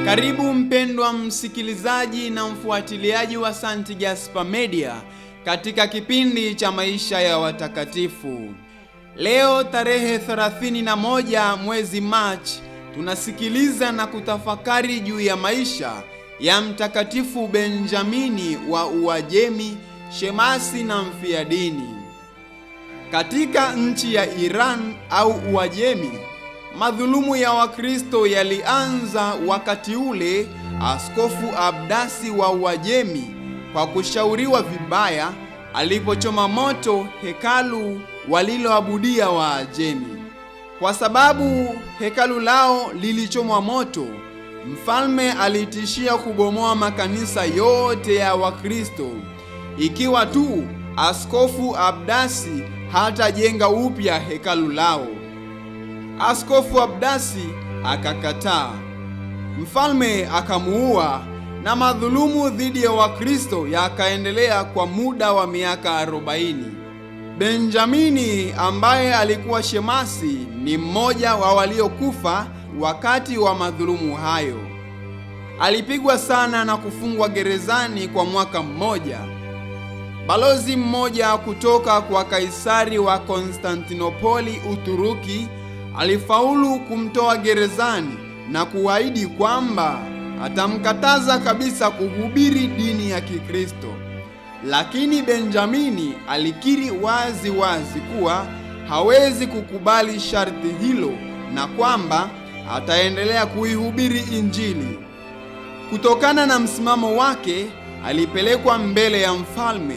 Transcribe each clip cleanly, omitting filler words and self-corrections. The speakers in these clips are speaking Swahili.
Karibu mpendwa msikilizaji na mfuatiliaji wa St. Gaspar Media katika kipindi cha maisha ya watakatifu. Leo tarehe 31 mwezi Machi tunasikiliza na kutafakari juu ya maisha ya Mtakatifu Benjamini wa Uajemi, shemasi na mfiadini. Katika nchi ya Iran au Uajemi, madhulumu ya Wakristo yalianza wakati ule Askofu Abdasi wa Uajemi kwa kushauriwa vibaya alipochoma moto hekalu waliloabudia Waajemi. Kwa sababu hekalu lao lilichomwa moto, mfalme alitishia kubomoa makanisa yote ya Wakristo ikiwa tu Askofu Abdasi hatajenga upya hekalu lao. Askofu Abdasi akakataa. Mfalme akamuua na madhulumu dhidi ya Wakristo yakaendelea kwa muda wa miaka 40. Benjamini ambaye alikuwa shemasi ni mmoja wa waliokufa wakati wa madhulumu hayo. Alipigwa sana na kufungwa gerezani kwa mwaka mmoja. Balozi mmoja kutoka kwa Kaisari wa Konstantinopoli, Uturuki, alifaulu kumtoa gerezani na kuahidi kwamba atamkataza kabisa kuhubiri dini ya Kikristo. Lakini Benjamini alikiri wazi wazi kuwa hawezi kukubali sharti hilo na kwamba ataendelea kuihubiri Injili. Kutokana na msimamo wake, alipelekwa mbele ya mfalme.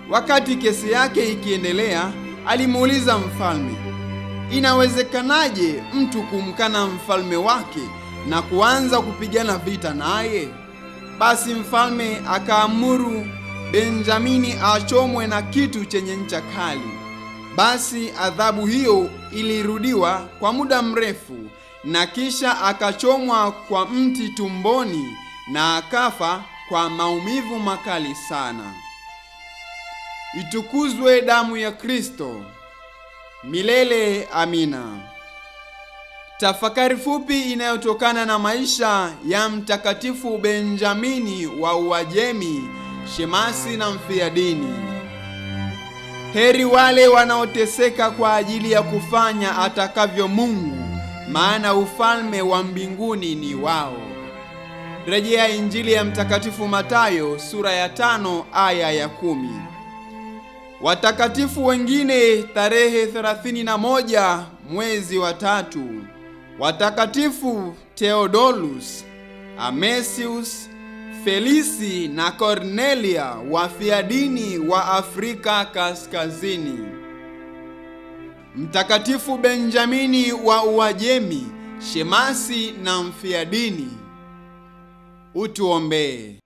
Wakati kesi yake ikiendelea, alimuuliza mfalme, inawezekanaje mtu kumkana mfalme wake na kuanza kupigana vita naye? Basi mfalme akaamuru Benjamini achomwe na kitu chenye ncha kali. Basi adhabu hiyo ilirudiwa kwa muda mrefu, na kisha akachomwa kwa mti tumboni na akafa kwa maumivu makali sana. Itukuzwe damu ya Kristo! Milele amina. Tafakari fupi inayotokana na maisha ya Mtakatifu Benjamini wa Uajemi, shemasi na mfiadini. Heri wale wanaoteseka kwa ajili ya kufanya atakavyo Mungu, maana ufalme wa mbinguni ni wao. Rejea Injili ya Mtakatifu Mathayo sura ya 5 aya ya 10. Watakatifu wengine tarehe 31 mwezi wa 3: Watakatifu Theodolus, Amesius, Felisi na Cornelia wafiadini wa Afrika Kaskazini. Mtakatifu Benjamini wa Uajemi, shemasi na mfiadini. Utuombee.